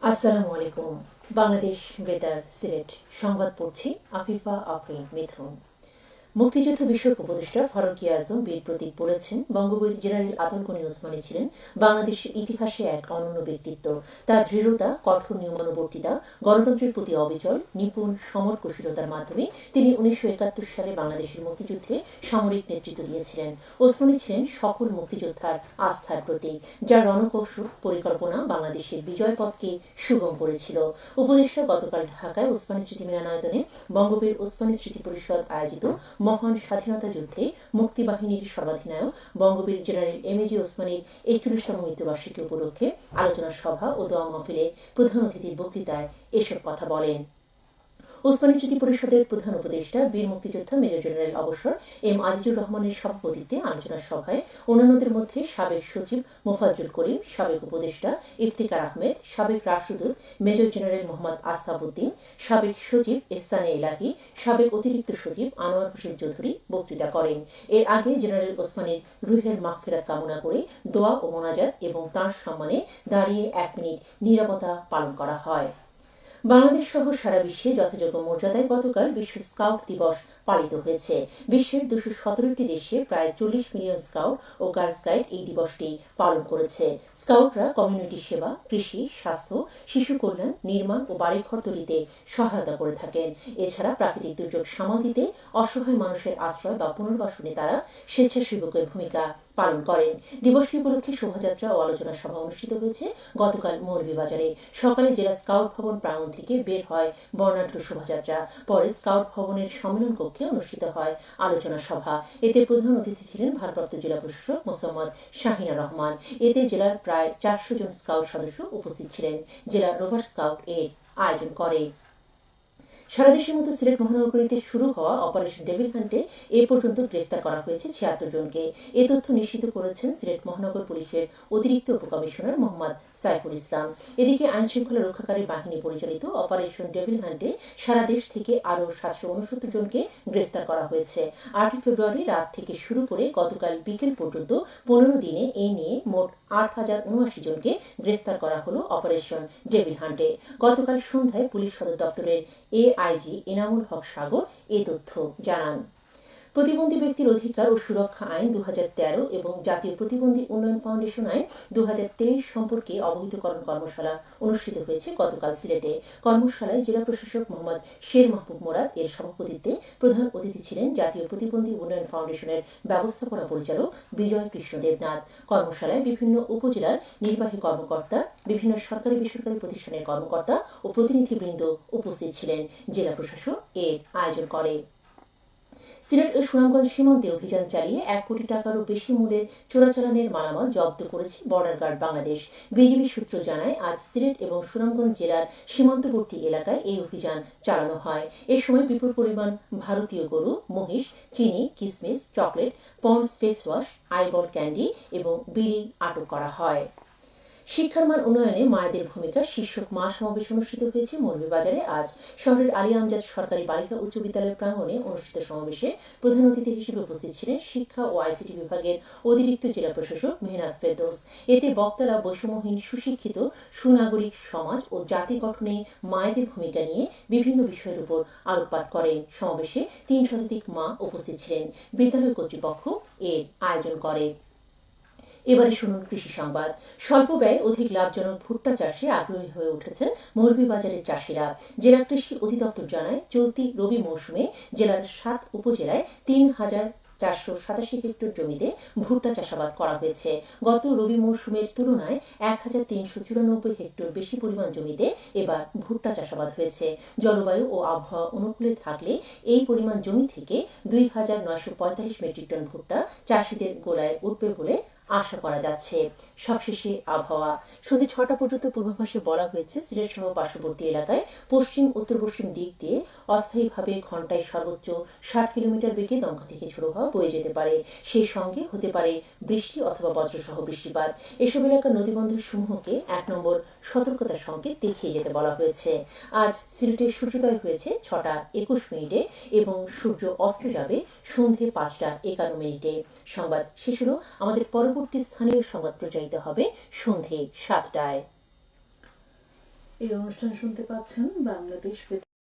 আসসালামু আলাইকুম। বাংলাদেশ বেতার সিলেট সংবাদ পড়ছি আফিফা আফরিন মিথুন। মুক্তিযুদ্ধ বিষয়ক উপদেষ্টা ফারুকী আজম বীর প্রতীক বলেছেন, বঙ্গবীর জেনারেল আতাউল গনি ওসমানী ছিলেন বাংলাদেশের ইতিহাসে এক অনন্য ব্যক্তিত্ব। তার দৃঢ়তা, কঠোর নিয়মানুবর্তিতা, গণতন্ত্রের প্রতি অবিচল, নিপুণ সমরকুশীলতার মাধ্যমে তিনি 1971 সালে বাংলাদেশের মুক্তিযুদ্ধে সামরিক নেতৃত্ব দিয়েছিলেন। ওসমানী ছিলেন সকল মুক্তিযোদ্ধার আস্থার প্রতীক, যার রণকৌশল পরিকল্পনা বাংলাদেশের বিজয় পথকে সুগম করেছিল। উপদেষ্টা গতকাল ঢাকায় ওসমানী স্মৃতি মিলনায়তনে বঙ্গবীর ওসমানী স্মৃতি পরিষদ আয়োজিত মহান স্বাধীনতা যুদ্ধে মুক্তিবাহিনীর সর্বাধিনায়ক বঙ্গবীর জেনারেল এম.এ.জি. ওসমানীর 41তম মৃত্যুবার্ষিকী উপলক্ষে আলোচনা সভা ও দোয়া মাহফিলে প্রধান অতিথির বক্তৃতায় এসব কথা বলেন। ওসমানী স্মৃতি পরিষদের প্রধান উপদেষ্টা বীর মুক্তিযোদ্ধা মেজর জেনারেল অবসর এম আজিজুর রহমানের সভাপতিত্বে আলোচনা সভায় অন্যান্যদের মধ্যে সাবেক সচিব মোফাজ্জল করিম, সাবেক উপদেষ্টা ইফতিকার আহমেদ, সাবেক রাষ্ট্রদূত মেজর জেনারেল মোহাম্মদ আসহাব উদ্দিন, সাবেক সচিব এহসানে এলাহি, সাবেক অতিরিক্ত সচিব আনোয়ার হোসেন চৌধুরী বক্তৃতা করেন। এর আগে জেনারেল ওসমানীর রুহের মাগফিরাত কামনা করে দোয়া ও মোনাজাত এবং তাঁর সম্মানে দাঁড়িয়ে 1 মিনিট নীরবতা পালন করা হয়। বাংলাদেশ সহ সারা বিশ্বে যথাযোগ্য মর্যাদায় গতকাল বিশ্ব স্কাউট দিবস পালিত হয়েছে। বিশ্বের 217টি দেশে প্রায় 40 মিলিয়ন স্কাউট ও গার্ল স্কাউট এই দিবসটি পালন করেছে। স্কাউটরা কমিউনিটি সেবা, কৃষি, স্বাস্থ্য, শিশু কল্যাণ, নির্মাণ ও বাড়িঘর তৈরিতে সহায়তা করে থাকেন। এছাড়া প্রাকৃতিক দুর্যোগ সামাল দিতে অসহায় মানুষের আশ্রয় বা পুনর্বাসনে তারা স্বেচ্ছাসেবকের ভূমিকা পালন করেন। দিবসটি উপলক্ষে শোভাযাত্রা ও আলোচনা সভা অনুষ্ঠিত হয়েছে গতকাল মৌলভীবাজারে। সকালে জেলা স্কাউট ভবন প্রাঙ্গণ থেকে বের হয় বর্ণাঢ্য শোভাযাত্রা। পরে স্কাউট ভবনের সম্মেলন কক্ষে অনুষ্ঠিত হয় আলোচনা সভা। এতে প্রধান অতিথি ছিলেন ভারপ্রাপ্ত জেলা প্রশাসক মোসাম্মদ শাহিনা রহমান। এতে জেলার প্রায় 400 জন স্কাউট সদস্য উপস্থিত ছিলেন। জেলা রোভার স্কাউট এর আয়োজন করে। সারা দেশের মতো সিলেট মহানগরীতে শুরু হওয়া অপারেশন ডেভিল হান্টে এ পর্যন্ত গ্রেফতার করা হয়েছে 76 জনকে। এ তথ্য নিশ্চিত করেছেন সিলেট মহানগর পুলিশের অতিরিক্ত উপকমিশনার মোহাম্মদ সাইফুল ইসলাম। এদিকে আইনশৃঙ্খলা রক্ষাকারী বাহিনী পরিচালিত অপারেশন ডেভিল হান্টে সারা দেশ থেকে আরও 769 জনকে গ্রেফতার করা হয়েছে। 8 ফেব্রুয়ারি রাত থেকে শুরু করে গতকাল বিকেল পর্যন্ত 15 দিনে এ নিয়ে মোট 8,079 জনকে গ্রেফতার করা হলো অপারেশন ডেভিল হান্টে। গতকাল সন্ধ্যায় পুলিশ সদর দপ্তরের এআইজি এনামুল হক সাগর এ তথ্য জানান। প্রতিবন্ধী ব্যক্তির অধিকার ও সুরক্ষা আইন 2013 এবং জাতীয় প্রতিবন্ধী উন্নয়ন ফাউন্ডেশন আইন 2023 সম্পর্কে অবহিতকরণ কর্মশালা অনুষ্ঠিত হয়েছে গতকাল সিলেটে। কর্মশালায় জেলা প্রশাসক মোহাম্মদ শের মাহবুব মোরাদ এর সভাপতিত্বে প্রধান অতিথি ছিলেন জাতীয় প্রতিবন্ধী উন্নয়ন ফাউন্ডেশনের ব্যবস্থাপনা পরিচালক বিজয় কৃষ্ণ দেবনাথ। কর্মশালায় বিভিন্ন উপজেলার নির্বাহী কর্মকর্তা, বিভিন্ন সরকারি বেসরকারি প্রতিষ্ঠানের কর্মকর্তা ও প্রতিনিধিবৃন্দ উপস্থিত ছিলেন। জেলা প্রশাসক এর আয়োজন করে। সিলেট ও সুনামগঞ্জ সীমান্তে অভিযান চালিয়ে 1 কোটি টাকারও বেশি মূল্যের চোরাচালানের মালামাল জব্দ করেছে বর্ডার গার্ড বাংলাদেশ। বিজিবি সূত্র জানায়, আজ সিলেট এবং সুনামগঞ্জ জেলার সীমান্তবর্তী এলাকায় এই অভিযান চালানো হয়। এ সময় বিপুল পরিমাণ ভারতীয় গরু, মহিষ, চিনি, কিসমিস, chocolate, Pond's face wash, eyeball candy এবং বিড়ি আটক করা হয়। শিক্ষার মান উন্নয়নে মায়েদের ভূমিকা শীর্ষক মহাসমাবেশ অনুষ্ঠিত হয়েছে মৌলভীবাজারে। আজ শহরের আলী আমজাদ সরকারি বালিকা উচ্চ বিদ্যালয় প্রাঙ্গণে অনুষ্ঠিত সমাবেশে প্রধান অতিথি হিসেবে উপস্থিত ছিলেন শিক্ষা ও আইসিটি বিভাগের অতিরিক্ত জেলা প্রশাসক মেহনাজ ফেরদৌস। এতে বক্তারা বৈষম্যহীন সুশিক্ষিত সুনাগরিক সমাজ ও জাতি গঠনে মায়েদের ভূমিকা নিয়ে বিভিন্ন বিষয়ের উপর আলোকপাত করেন। সমাবেশে 3 শতাধিক মা উপস্থিত ছিলেন। বিদ্যালয় কর্তৃপক্ষ এর আয়োজন করে। এবারে শুনুন কৃষি সংবাদ। স্বল্প ব্যয় অধিক লাভজনক ভুট্টা চাষে আগ্রহী হয়ে উঠেছেন মৌলভীবাজারের চাষিরা। জেলা কৃষি অধিদপ্তর জানায়, চলতি রবি মৌসুমে জেলার 7 উপজেলায় 3,487 হেক্টর জমিতে ভুট্টা চাষাবাদ করা হয়েছে। গত রবি মৌসুমের তুলনায় 1,394 হেক্টর বেশি পরিমাণ জমিতে এবার ভুট্টা চাষাবাদ হয়েছে। জলবায়ু ও আবহাওয়া অনুকূলে থাকলে এই পরিমাণ জমি থেকে 2,945 মেট্রিক টন ভুট্টা চাষিদের গোলায় উঠবে বলে আশা করা যাচ্ছে। সবশেষে আবহাওয়া। সন্ধ্যে 6টা পর্যন্ত পূর্বাভাসে বলা হয়েছে, সিলেট সহ পার্শ্ববর্তী এলাকায় পশ্চিম উত্তর পশ্চিম দিক দিয়ে অস্থায়ীভাবে ঘন্টায় সর্বোচ্চ 60 কিলোমিটার বেগে দমকা থেকে ঝোড়ো হাওয়া বয়ে যেতে পারে। সেই সঙ্গে হতে পারে বৃষ্টি অথবা বজ্রসহ বৃষ্টিপাত। এসব এলাকার নদীবন্দর সমূহকে 1 নম্বর সতর্কতার সংকেত দেখিয়ে যেতে বলা হয়েছে। আজ সিলেটে সূর্যোদয় হয়েছে 6টা 21 মিনিটে এবং সূর্য অস্ত যাবে সন্ধ্যে 5টা 51 মিনিটে। সংবাদ শেষ হলো। আমাদের পরবর্তী স্থানীয় সংবাদ প্রচারিত হবে সন্ধ্যে 7টায়। এই অনুষ্ঠান শুনতে পাচ্ছেন বাংলাদেশ